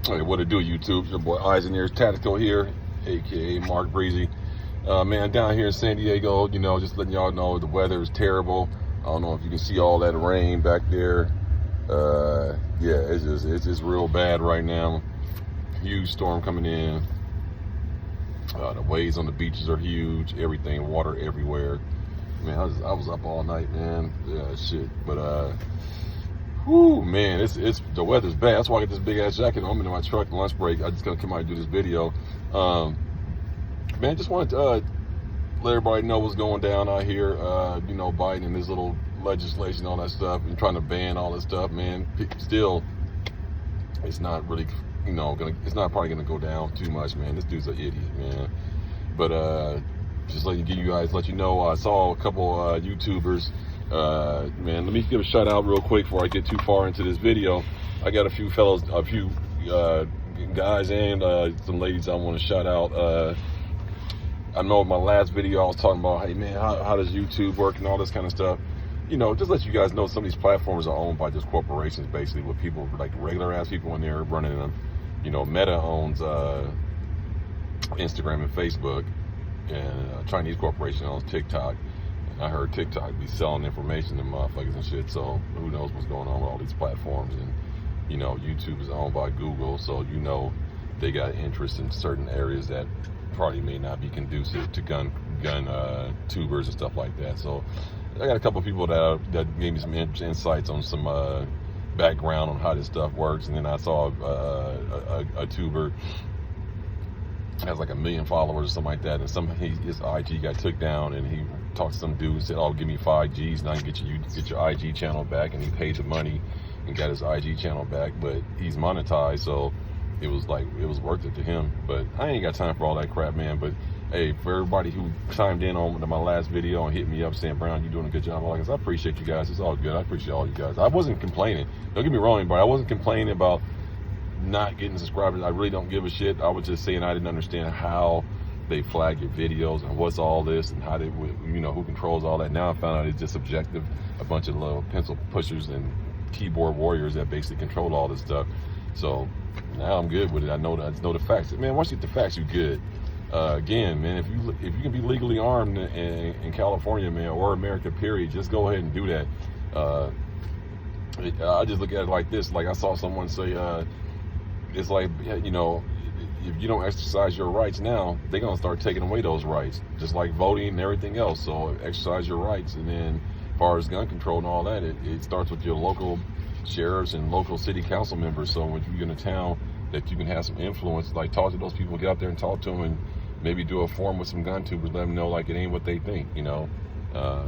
Hey, what it do, YouTube? Your boy Eiseners Tactical here, aka Mark Breezy. Man, down here in San Diego, just letting y'all know the weather is terrible. I don't know if you can see all that rain back there. Yeah, it's just real bad right now. Huge storm coming in. The waves on the beaches are huge. Everything, water everywhere. Man, I was up all night, man. Yeah, shit. But whoo, man, it's the weather's bad. That's why I got this big ass jacket. I'm in my truck lunch break. I just gonna come out and do this video. Man, just wanted to let everybody know what's going down out here. Biden and his little legislation, all that stuff, and trying to ban all this stuff. Man, still, it's not really, it's not probably gonna go down too much, man. This dude's an idiot, man. But just let you know, I saw a couple YouTubers. Man, let me give a shout out real quick before I get too far into this video. I got a few guys and some ladies I want to shout out. I know in my last video I was talking about, hey man, how does YouTube work and all this kind of stuff. Just let you guys know some of these platforms are owned by just corporations, basically, with people like regular ass people in there running them. Meta owns Instagram and Facebook, and Chinese corporation owns TikTok. I heard TikTok be selling information to motherfuckers and shit, so who knows what's going on with all these platforms. And YouTube is owned by Google, so they got interest in certain areas that probably may not be conducive to gun tubers and stuff like that. So I got a couple of people that gave me some insights on some background on how this stuff works. And then I saw a tuber has like 1 million followers or something like that, and his IG got took down, and he talked to some dude and said, "Oh, give me 5 G's and I can get your IG channel back." And he paid the money and got his IG channel back, but he's monetized, so it was worth it to him. But I ain't got time for all that crap, man. But hey, for everybody who chimed in on my last video and hit me up saying, "Brown, you're doing a good job," I appreciate you guys. It's all good. I appreciate all you guys. I wasn't complaining. Don't get me wrong, but I wasn't complaining about not getting subscribers. I really don't give a shit. I was just saying I didn't understand how they flag your videos and what's all this and how they, who controls all that. Now I found out it's just subjective, a bunch of little pencil pushers and keyboard warriors that basically control all this stuff. So now I'm good with it. I know the facts. Man, once you get the facts, you're good. Again, man, if you can be legally armed in California, man, or America, period, just go ahead and do that. I just look at it like this. Like I saw someone say, it's like, if you don't exercise your rights now, they're going to start taking away those rights, just like voting and everything else. So exercise your rights. And then as far as gun control and all that, it starts with your local sheriffs and local city council members. So when you're in a town that you can have some influence, like talk to those people, get out there and talk to them, and maybe do a forum with some gun tubers, let them know like it ain't what they think,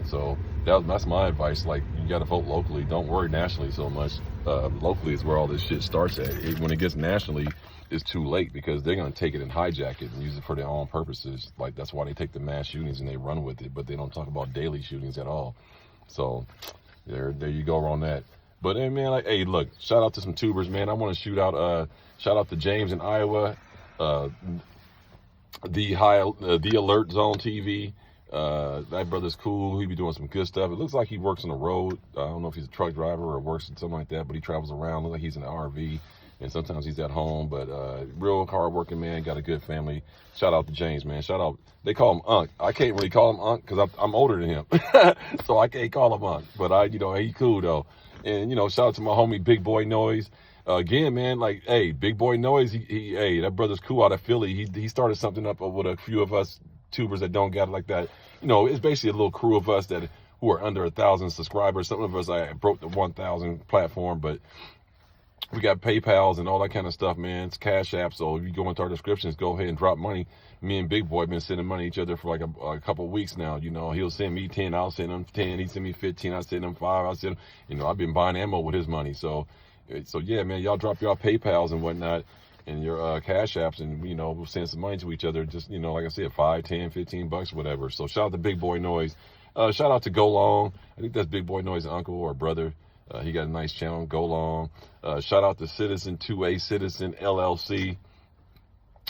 So that's my advice. Like, you got to vote locally. Don't worry nationally so much. Locally is where all this shit starts at. When it gets nationally, it's too late, because they're going to take it and hijack it and use it for their own purposes. Like, that's why they take the mass shootings and they run with it, but they don't talk about daily shootings at all. So there you go on that. But hey, man, like, hey, look, shout out to some tubers, man. I want to shout out to James in Iowa, the Alert Zone TV. That brother's cool. He be doing some good stuff. It looks like he works on the road. I don't know if he's a truck driver or works in something like that, but he travels around. Looks like he's in an RV, and sometimes he's at home. But real hard-working man, got a good family. Shout out to James, man. Shout out. They call him Unc. I can't really call him Unc because I'm older than him, so I can't call him Unc. But he cool though. And shout out to my homie Big Boy Noise. Again, man, like, hey, Big Boy Noise. Hey, that brother's cool out of Philly. He started something up with a few of us tubers that don't got it like that. It's basically a little crew of us who are under 1,000 subscribers. Some of us, I broke the 1,000 platform, but we got PayPals and all that kind of stuff, man. It's Cash App. So if you go into our descriptions, go ahead and drop money. Me and Big Boy been sending money to each other for like a couple of weeks now. He'll send me 10, I'll send him 10. He send me 15, I'll send him 5. I'll send him, I've been buying ammo with his money. So yeah, man, y'all drop y'all PayPals and whatnot, and your Cash Apps, and we'll send some money to each other. Just like I said, 5, 10, 15 bucks, whatever. So shout out to Big Boy Noise. Shout out to Go Long. I think that's Big Boy Noise's uncle or brother. He got a nice channel, Go Long. Shout out to Citizen 2A Citizen LLC.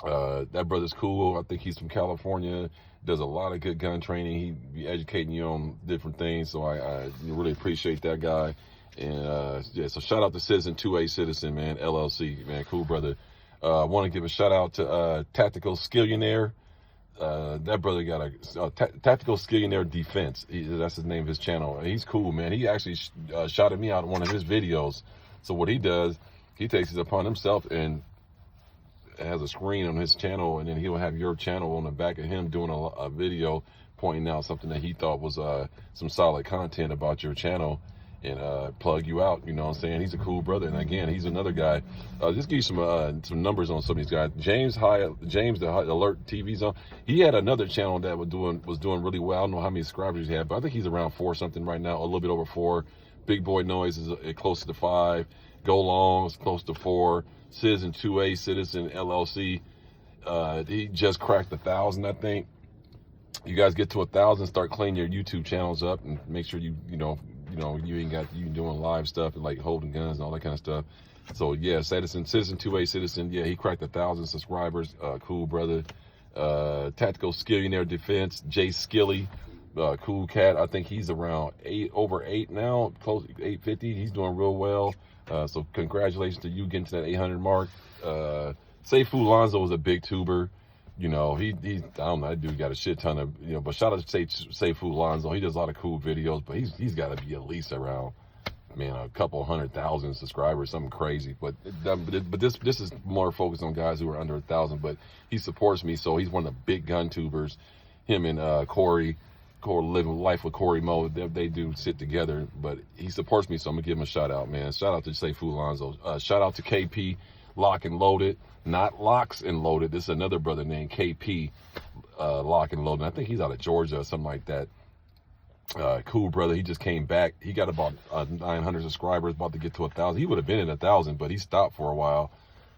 That brother's cool. I think he's from California. Does a lot of good gun training. He be educating you on different things. So I really appreciate that guy. And yeah, so shout out to Citizen 2A Citizen, man, LLC, man, cool brother. I want to give a shout out to Tactical Skillionaire. That brother got a Tactical Skillionaire Defense. That's his name of his channel. He's cool, man. He actually shouted me out in one of his videos. So what he does, he takes it upon himself and has a screen on his channel, and then he'll have your channel on the back of him doing a video pointing out something that he thought was some solid content about your channel, and plug you out. You know what I'm saying? He's a cool brother. And again, he's another guy. Just give you some numbers on some of these guys. James the Alert TV Zone. He had another channel that was doing really well. I don't know how many subscribers he had, but I think he's around 4 something right now, a little bit over 4. Big Boy Noise is close to 5. Go Long is close to 4. Citizen 2A Citizen LLC. He just cracked 1,000, I think. You guys get to 1,000, start cleaning your YouTube channels up, and make sure you ain't got you doing live stuff and like holding guns and all that kind of stuff. So yeah, Citizen 2A Citizen, yeah, he cracked 1,000 subscribers. Cool brother. Tactical Skillionaire Defense, Jay Skilly, cool cat. I think he's around over 8 now, close 850. He's doing real well. So congratulations to you getting to that 800 mark. Seifu Lonzo was a big tuber. You know, he I don't know, that dude got a shit ton of, but shout out to Seifu Lonzo. He does a lot of cool videos, but he's got to be at least around, man, a couple 100,000 subscribers, something crazy. But this is more focused on guys who are under 1,000. But he supports me, so he's one of the big gun tubers. Him and Corey Living Life with Corey Mo, they do sit together. But he supports me, so I'm gonna give him a shout out, man. Shout out to Seifu Lonzo. Shout out to KP Lock and Loaded. Not Locks and Loaded. This is another brother named KP Lock and Loaded. I think he's out of Georgia or something like that. Cool brother. He just came back. He got about 900 subscribers, about to get to 1,000. He would have been at 1,000, but he stopped for a while.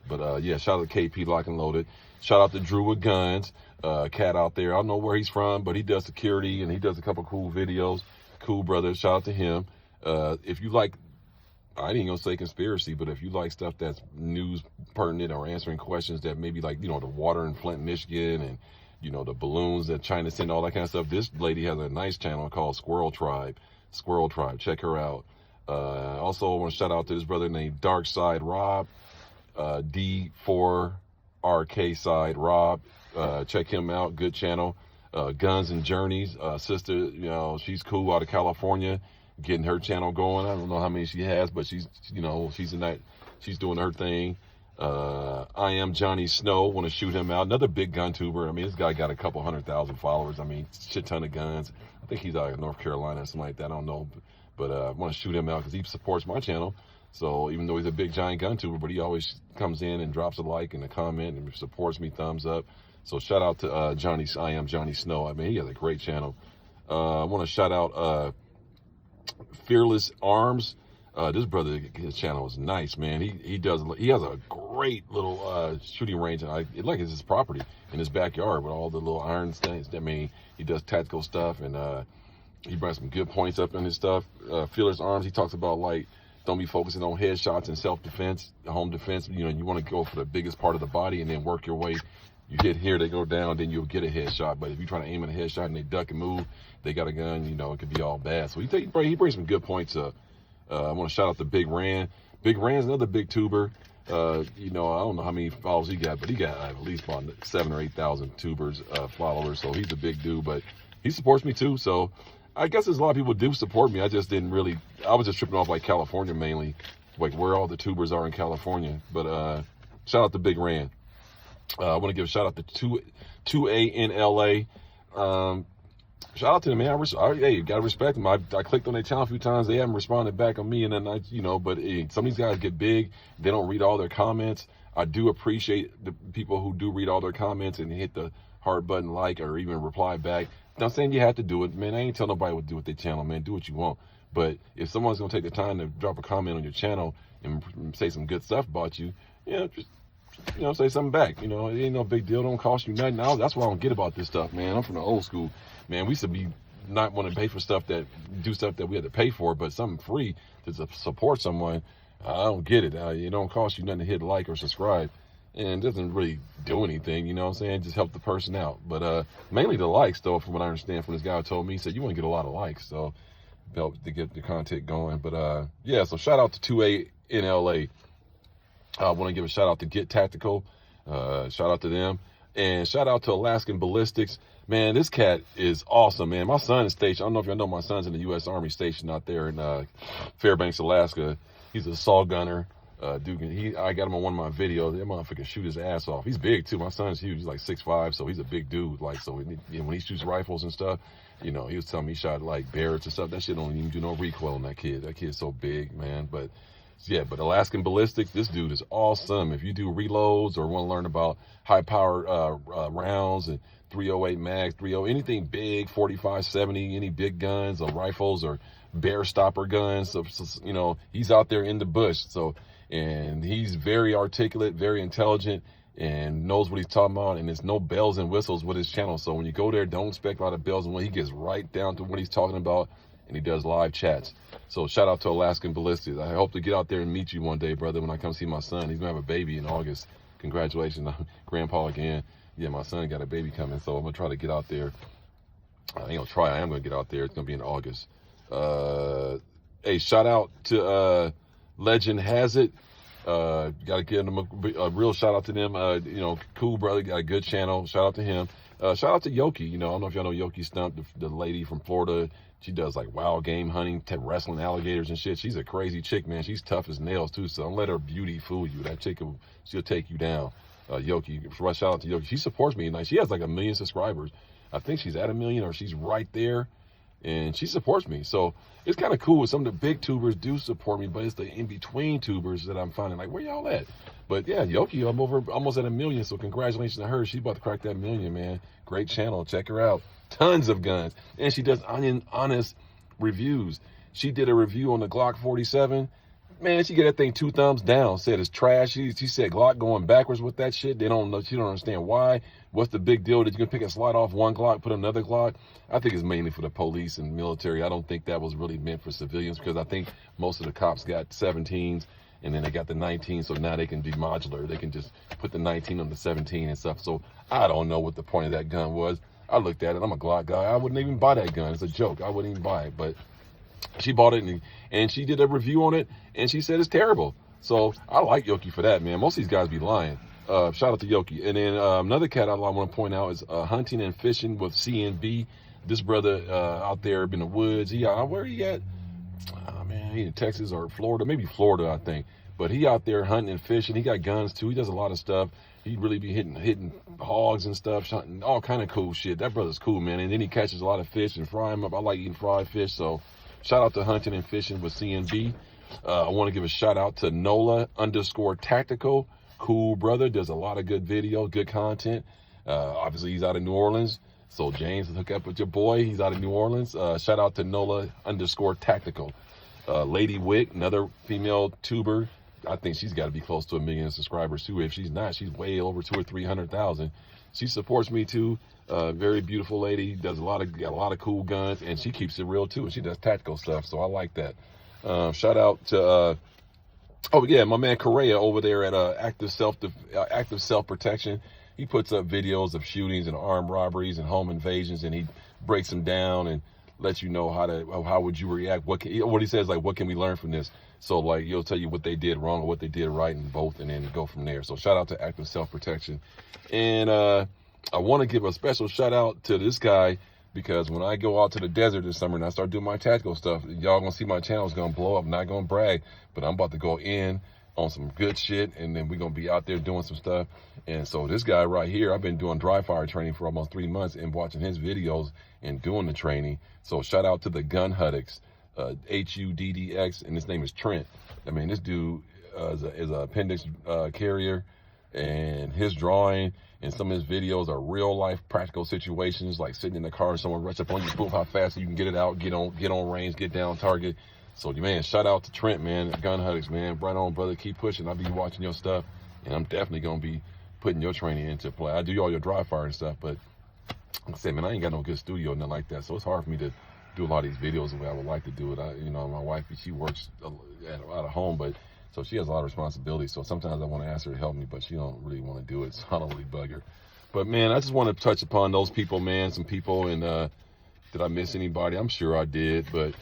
But yeah, shout out to KP Lock and Loaded. Shout out to Drew with Guns. Cat out there. I don't know where he's from, but he does security and he does a couple cool videos. Cool brother. Shout out to him. If you like, I ain't gonna say conspiracy, but if you like stuff that's news pertinent or answering questions that maybe like, the water in Flint, Michigan, and, the balloons that China sent, all that kind of stuff. This lady has a nice channel called Squirrel Tribe. Check her out. Also, I want to shout out to this brother named Dark Side Rob, D4RK Side Rob. Check him out. Good channel. Guns and Journeys. Sister, she's cool, out of California, getting her channel going. I don't know how many she has, but she's doing her thing. I Am Johnny Snow. Want to shoot him out. Another big gun tuber. I mean, this guy got a couple 100,000 followers. I mean, shit ton of guns. I think he's out of North Carolina or something like that. I don't know, but I want to shoot him out because he supports my channel. So even though he's a big giant gun tuber, but he always comes in and drops a like and a comment and supports me, thumbs up. So shout out to I Am Johnny Snow. I mean, he has a great channel. I want to shout out Fearless Arms. This brother, his channel is nice, man. He has a great little shooting range, and it's his property in his backyard with all the little iron things. I mean, he does tactical stuff, and he brings some good points up in his stuff. Fearless Arms, he talks about don't be focusing on headshots and self-defense, home defense. You want to go for the biggest part of the body and then work your way. You hit here, they go down, then you'll get a headshot. But if you're trying to aim at a headshot and they duck and move, they got a gun, it could be all bad. So he brings some good points up. I want to shout out to Big Ran. Big Ran's another big tuber. I don't know how many followers he got, but he got at least about 7,000 or 8,000 tubers, followers. So he's a big dude, but he supports me too. So I guess there's a lot of people do support me. I just didn't really. I was just tripping off California mainly, where all the tubers are in California. But shout out to Big Ran. I want to give a shout out to 2A in LA. Shout out to them, man. Hey, you gotta respect them. I clicked on their channel a few times. They haven't responded back on me, and then but some of these guys get big. They don't read all their comments. I do appreciate the people who do read all their comments and hit the heart button, or even reply back. Not saying you have to do it, man. I ain't telling nobody what to do with their channel, man. Do what you want. But if someone's gonna take the time to drop a comment on your channel and say some good stuff about you, just say something back. It ain't no big deal. Don't cost you nothing. That's what I don't get about this stuff, man. I'm from the old school, man. We used to be not want to pay for stuff that we had to pay for, but something free to support someone. I don't get it. It don't cost you nothing to hit like or subscribe, and it doesn't really do anything. You know what I'm saying? Just help the person out. But mainly the likes, though, from what I understand from this guy who told me, he said you want to get a lot of likes. So help to get the content going. But yeah, so shout out to 2A in LA. I want to give a shout out to Get Tactical. Shout out to them. And shout out to Alaskan Ballistics. Man, this cat is awesome, man. My son is stationed. I don't know if y'all know, my son's in the U.S. Army stationed out there in Fairbanks, Alaska. He's a assault gunner. Dude, I got him on one of my videos. That motherfucker shoot his ass off. He's big too. My son's huge. He's like 6'5", so he's a big dude. Like, so when he shoots rifles and stuff, you know, he was telling me he shot like Barretts and stuff. That shit don't even do no recoil on that kid. That kid's so big, man. But yeah, but Alaskan Ballistics, this dude is awesome. If you do reloads or want to learn about high power rounds and 308 mags, 30, anything big, 45, 70, any big guns or rifles or bear stopper guns, so, you know, he's out there in the bush. So, and he's very articulate, very intelligent, and knows what he's talking about, and there's no bells and whistles with his channel. So when you go there, don't expect a lot of bells and whistles. He gets right down to what he's talking about, and he does live chats. So shout out to Alaskan Ballistics. I hope to get out there and meet you one day, brother, when I come see my son. He's gonna have a baby in August. Congratulations, Grandpa again. Yeah, my son got a baby coming, so I'm gonna try to get out there. I ain't gonna try, I am gonna get out there. It's gonna be in August. Hey, shout out to Legend Has It. Gotta give them a real shout out to them. You know, cool brother, got a good channel. Shout out to him. Shout out to Yoki. You know, I don't know if y'all know Yoki Stump, the lady from Florida. She does like wild game hunting, wrestling alligators and shit. She's a crazy chick, man. She's tough as nails too. So don't let her beauty fool you. That chick, she'll take you down. Yoki, shout out to Yoki. She supports me. Like, she has like 1 million subscribers. I think she's at 1 million, or she's right there. And she supports me. So it's kind of cool. Some of the big tubers do support me, but it's the in-between tubers that I'm finding like, where y'all at? But yeah, Yoki, I'm over almost at 1 million. So congratulations to her. She's about to crack that 1 million, man. Great channel. Check her out. Tons of guns. And she does honest reviews. She did a review on the Glock 47. Man, she get that thing 2 thumbs down. Said it's trash. She said Glock going backwards with that shit. They don't know. She don't understand why. What's the big deal that you can pick a slide off one Glock, put another Glock? I think it's mainly for the police and military. I don't think that was really meant for civilians, because I think most of the cops got 17s and then they got the 19, so now they can be modular. They can just put the 19 on the 17 and stuff. So I don't know what the point of that gun was. I looked at it. I'm a Glock guy. I wouldn't even buy that gun. It's a joke. I wouldn't even buy it. But she bought it, and she did a review on it, and she said it's terrible. So I like Yoki for that, man. Most of these guys be lying. Shout out to Yoki. And then another cat I want to point out is Hunting and Fishing with CNB. This brother out there in the woods. Where he at? Oh, man, he in Texas or Florida. Maybe Florida, I think. But he out there hunting and fishing. He got guns too. He does a lot of stuff. He really be hitting hogs and stuff, shooting all kind of cool shit. That brother's cool, man. And then he catches a lot of fish and fry them up. I like eating fried fish, so shout out to Hunting and Fishing with CNB. I want to give a shout out to Nola_Tactical. Cool brother. Does a lot of good video, good content. Obviously, he's out of New Orleans. So James, hook up with your boy. He's out of New Orleans. Shout out to Nola_Tactical. Lady Wick, another female tuber. I think she's got to be close to 1 million subscribers too. If she's not, she's way over 200,000 or 300,000. She supports me too. Very beautiful lady. Does got a lot of cool guns, and she keeps it real too. And she does tactical stuff, so I like that. Shout out to oh yeah, my man Correa over there at Active Self Protection. He puts up videos of shootings and armed robberies and home invasions, and he breaks them down and lets you know how would you react. What he says, like, what can we learn from this? So like, he'll tell you what they did wrong or what they did right, and both, and then go from there. So shout out to Active Self Protection. And I want to give a special shout out to this guy, because when I go out to the desert this summer and I start doing my tactical stuff, y'all gonna see my channel is gonna blow up. I'm not gonna brag, but I'm about to go in on some good shit, and then we're gonna be out there doing some stuff. And so this guy right here, I've been doing dry fire training for almost 3 months and watching his videos and doing the training. So shout out to the Gun Huddix, HUDDX, and his name is Trent. I mean, this dude is an appendix carrier, and his drawing and some of his videos are real life practical situations, like sitting in the car and someone rush up on you, boom, how fast you can get it out, get on range, get down target. So man, shout out to Trent, man, Gun Huddix, man. Right on, brother, keep pushing. I'll be watching your stuff, and I'm definitely gonna be putting your training into play. I do all your dry fire and stuff, but like I said, man, I ain't got no good studio, nothing like that, so it's hard for me to do a lot of these videos the way I would like to do it. My wife, she works out of home, but so she has a lot of responsibility. So sometimes I want to ask her to help me, but she don't really want to do it, so I don't really bug her. But man, I just want to touch upon those people, man, some people, and did I miss anybody? I'm sure I did, but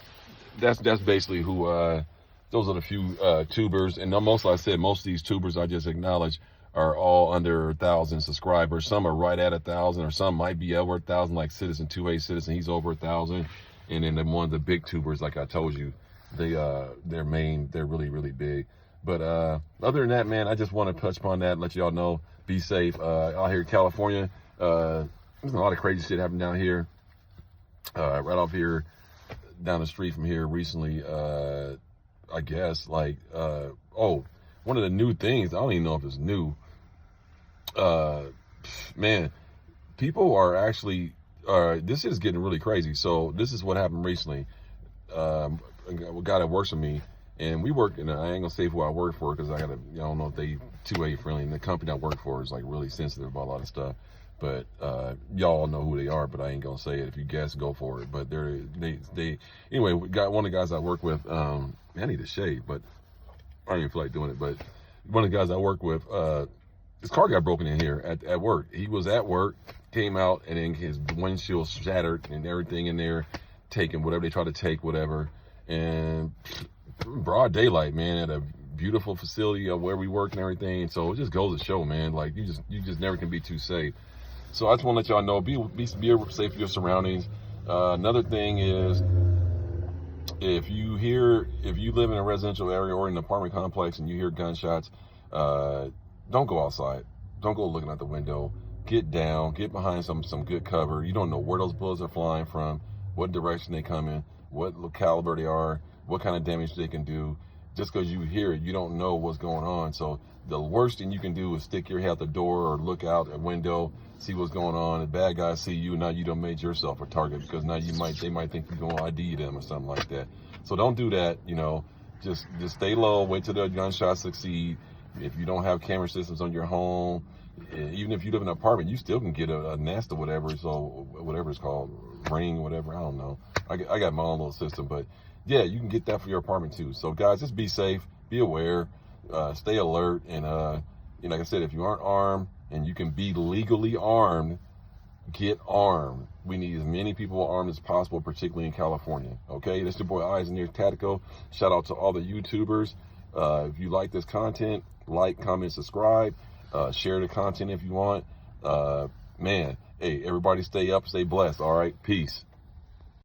that's basically who. Those are the few tubers, and most, like I said, most of these tubers I just acknowledged are all under 1,000 subscribers. Some are right at 1,000, or some might be over 1,000, like Citizen 2A Citizen. He's over 1,000, and then one of the big tubers, like I told you, they're really, really big. But other than that, man, I just want to touch upon that and let y'all know, be safe out here in California. There's a lot of crazy shit happening down here, right off here, down the street from here recently. I guess, like, one of the new things, I don't even know if it's new, man, people are actually, this is getting really crazy. So this is what happened recently. A guy that works with me, and we work in, I ain't gonna say who I work for, because I don't know if they 2A friendly, and the company I work for is like really sensitive about a lot of stuff. But y'all know who they are, but I ain't gonna say it. If you guess, go for it. But they anyway, we got one of the guys I work with, I need a shave, but I don't even feel like doing it. But one of the guys I work with, his car got broken in here at work. He was at work, came out, and then his windshield shattered and everything in there, taking whatever they tried to take, whatever. And broad daylight, man, at a beautiful facility of where we work and everything. So it just goes to show, man, like you just never can be too safe. So I just want to let y'all know, be safe with your surroundings. Another thing is, if you live in a residential area or in an apartment complex and you hear gunshots, don't go outside. Don't go looking out the window. Get down, get behind some good cover. You don't know where those bullets are flying from, what direction they come in, what caliber they are, what kind of damage they can do. Just because you hear it, you don't know what's going on. So the worst thing you can do is stick your head out the door or look out a window, see what's going on. The bad guys see you, now you done made yourself a target, because now they might think you're going to ID them or something like that. So don't do that. Just stay low, wait till the gunshots succeed. If you don't have camera systems on your home, even if you live in an apartment, you still can get a Nest or whatever. So whatever it's called, Ring, whatever, I don't know. I got my own little system, but yeah, you can get that for your apartment too. So guys, just be safe, be aware, stay alert, and like I said, if you aren't armed and you can be legally armed, get armed. We need as many people armed as possible, particularly in California. Okay, that's your boy Eyes Near Tactical. Shout out to all the YouTubers. If you like this content, like, comment, subscribe, share the content if you want. Man, hey, everybody stay up, stay blessed. All right, peace.